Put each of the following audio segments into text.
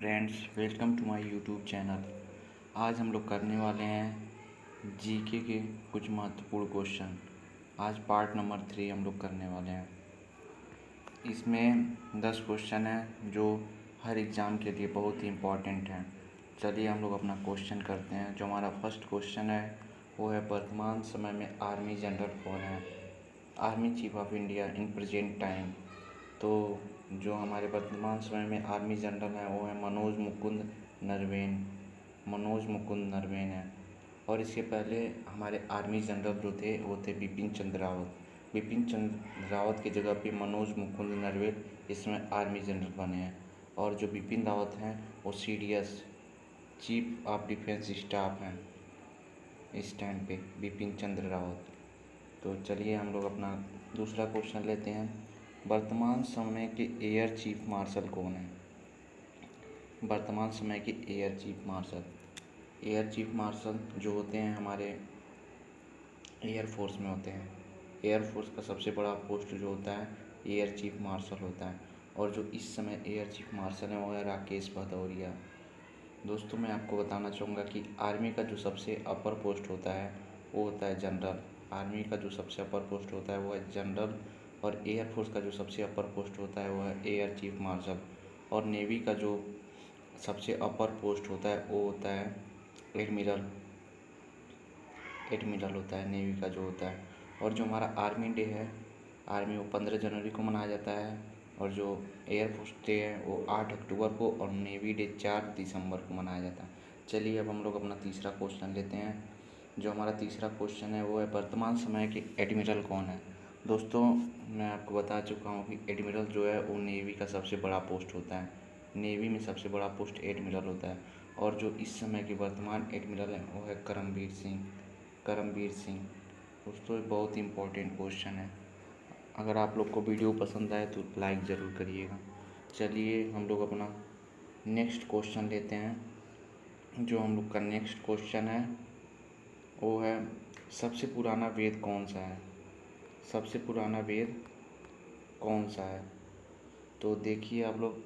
Friends, welcome to my YouTube channel. आज हम लोग करने वाले हैं जीके के कुछ महत्वपूर्ण क्वेश्चन। आज पार्ट नंबर 3 हम लोग करने वाले हैं। इसमें 10 क्वेश्चन हैं जो हर एग्ज़ाम के लिए बहुत ही इम्पोर्टेंट हैं। चलिए हम लोग अपना क्वेश्चन करते हैं। जो हमारा फर्स्ट क्वेश्चन है वो है, वर्तमान समय में आर्मी जनरल कौन है? Army chief of India in present time. तो जो हमारे वर्तमान समय में आर्मी जनरल हैं वो है मनोज मुकुंद नरवणे हैं। और इसके पहले हमारे आर्मी जनरल जो थे वो थे बिपिन चंद्र रावत। बिपिन चंद्र रावत की जगह पे मनोज मुकुंद नरवणे इसमें आर्मी जनरल बने हैं। और जो बिपिन रावत हैं वो CDS chief of defence staff हैं इस टाइम पे, बिपिन चंद्र रावत। तो चलिए हम लोग अपना दूसरा क्वेश्चन लेते हैं। वर्तमान समय के एयर चीफ मार्शल कौन है? वर्तमान समय के एयर चीफ मार्शल जो होते हैं हमारे एयरफोर्स में होते हैं। एयरफोर्स का सबसे बड़ा पोस्ट जो होता है एयर चीफ मार्शल होता है। और जो इस समय एयर चीफ मार्शल है वो है राकेश भदौरिया। दोस्तों, मैं आपको बताना चाहूँगा कि आर्मी का जो सबसे अपर पोस्ट होता है वो होता है जनरल। आर्मी का जो सबसे अपर पोस्ट होता है वो है जनरल। और एयरफोर्स का जो सबसे अपर पोस्ट होता है वो है एयर चीफ मार्शल। और नेवी का जो सबसे अपर पोस्ट होता है वो होता है एडमिरल होता है नेवी का जो होता है। और जो हमारा आर्मी डे है, आर्मी वो 15 जनवरी को मनाया जाता है। और जो एयरफोर्स डे है वो 8 अक्टूबर को और नेवी डे 4 दिसंबर को मनाया जाता है। चलिए अब हम लोग अपना तीसरा क्वेश्चन लेते हैं। जो हमारा तीसरा क्वेश्चन है वो है, वर्तमान समय के एडमिरल कौन है? दोस्तों, मैं आपको बता चुका हूँ कि एडमिरल जो है वो नेवी का सबसे बड़ा पोस्ट होता है। नेवी में सबसे बड़ा पोस्ट एडमिरल होता है। और जो इस समय के वर्तमान एडमिरल हैं वो है करमबीर सिंह। दोस्तों, ये बहुत ही इम्पोर्टेंट क्वेश्चन है। अगर आप लोग को वीडियो पसंद आए तो लाइक ज़रूर करिएगा। चलिए हम लोग अपना नेक्स्ट क्वेश्चन लेते हैं। जो हम लोग का नेक्स्ट क्वेश्चन है वो है, सबसे पुराना वेद कौन सा है? सबसे पुराना वेद कौन सा है? तो देखिए आप लोग,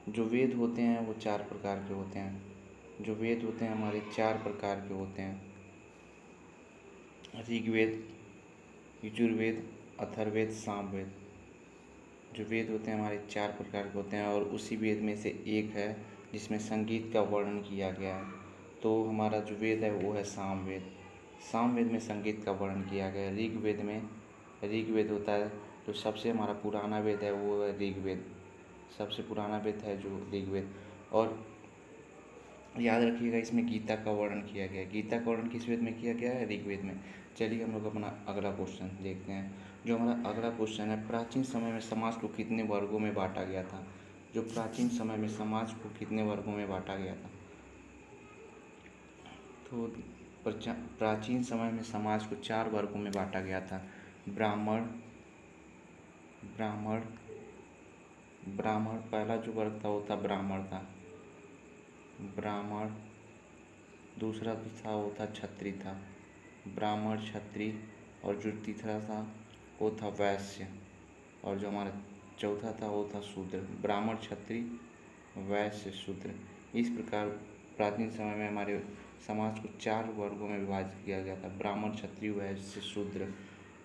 जो वेद होते हैं वो 4 प्रकार के होते हैं। जो वेद होते हैं हमारे 4 प्रकार के होते हैं। ऋग्वेद, यजुर्वेद, अथर्ववेद, सामवेद। जो वेद होते हैं हमारे 4 प्रकार के होते हैं। और उसी वेद में से एक है जिसमें संगीत का वर्णन किया गया है। तो हमारा जो वेद है वो है सामवेद। सामवेद में संगीत का वर्णन किया गया है। ऋग्वेद होता है जो सबसे हमारा पुराना वेद है वो है ऋग्वेद। सबसे पुराना वेद है जो ऋग्वेद। और याद रखिएगा इसमें गीता का वर्णन किया गया है। गीता का वर्णन किस वेद में किया गया है? ऋग्वेद में। चलिए हम लोग अपना अगला क्वेश्चन देखते हैं। जो हमारा अगला क्वेश्चन है, प्राचीन समय में समाज को कितने वर्गों में बांटा गया था? जो प्राचीन समय में समाज को कितने वर्गों में बांटा गया था? तो प्राचीन समय में समाज को 4 वर्गों में बांटा गया था। ब्राह्मण ब्राह्मण ब्राह्मण पहला जो वर्ग था वो था ब्राह्मण। दूसरा जो था वो था क्षत्रिय था, ब्राह्मण क्षत्रिय। और जो तीसरा था वो था वैश्य। और जो हमारा चौथा था वो था शूद्र। ब्राह्मण, क्षत्रिय, वैश्य, शूद्र। इस प्रकार प्राचीन समय में हमारे समाज को 4 वर्गों में विभाजित किया गया था, ब्राह्मण, क्षत्रिय, वैश्य, शूद्र।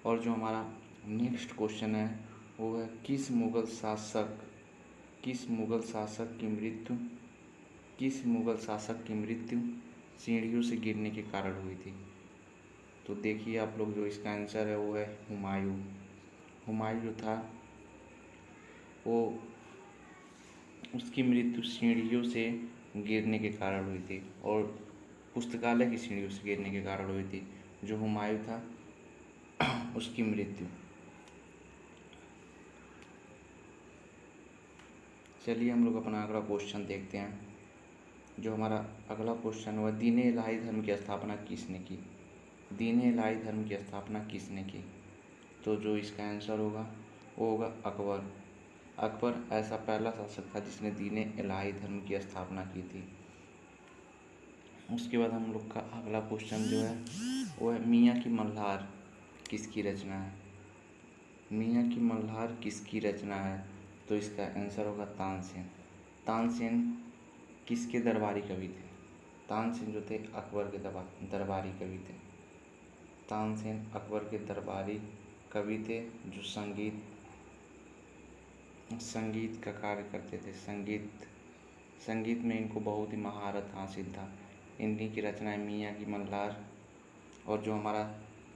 और जो हमारा नेक्स्ट क्वेश्चन है वो है, किस मुग़ल शासक की मृत्यु सीढ़ियों से गिरने के कारण हुई थी? तो देखिए आप लोग, जो इसका आंसर है वो है हुमायूं। हुमायूं जो था वो, उसकी मृत्यु सीढ़ियों से गिरने के कारण हुई थी। और पुस्तकालय की सीढ़ियों से गिरने के कारण हुई थी। जो हुमायूं था उसकी मृत्यु। चलिए हम लोग अपना अगला क्वेश्चन देखते हैं। जो हमारा अगला क्वेश्चन हुआ, दीन-ए इलाही धर्म की स्थापना किसने की? दीन-ए इलाही धर्म की स्थापना किसने की? तो जो इसका आंसर होगा वो होगा अकबर। अकबर ऐसा पहला शासक था जिसने दीन-ए इलाही धर्म की स्थापना की थी। उसके बाद हम लोग का अगला क्वेश्चन जो है वो है, मियाँ की मल्हार किसकी रचना है? मियाँ की मल्हार किसकी रचना है? तो इसका आंसर होगा तानसेन। तानसेन किसके दरबारी कवि थे? तानसेन जो थे अकबर के दरबारी कवि थे। तानसेन अकबर के दरबारी कवि थे जो संगीत का कार्य करते थे। संगीत में इनको बहुत ही महारत हासिल था। इन्हीं की रचनाएं मियाँ की मल्हार। और जो हमारा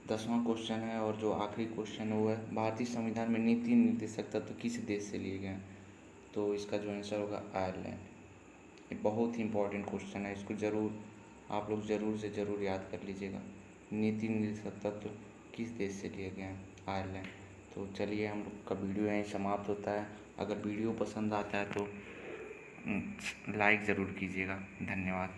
10वां क्वेश्चन है और जो आखिरी क्वेश्चन है वो है भारतीय संविधान में नीति निर्देशक तत्व किस देश से लिए गए हैं? तो इसका जो आंसर होगा आयरलैंड। ये बहुत ही इंपॉर्टेंट क्वेश्चन है, इसको ज़रूर आप लोग ज़रूर से ज़रूर याद कर लीजिएगा। नीति निर्देशक तत्व किस देश से लिए गए हैं? आयरलैंड। तो चलिए हम लोग का वीडियो यहीं समाप्त होता है। अगर वीडियो पसंद आता है तो लाइक ज़रूर कीजिएगा। धन्यवाद।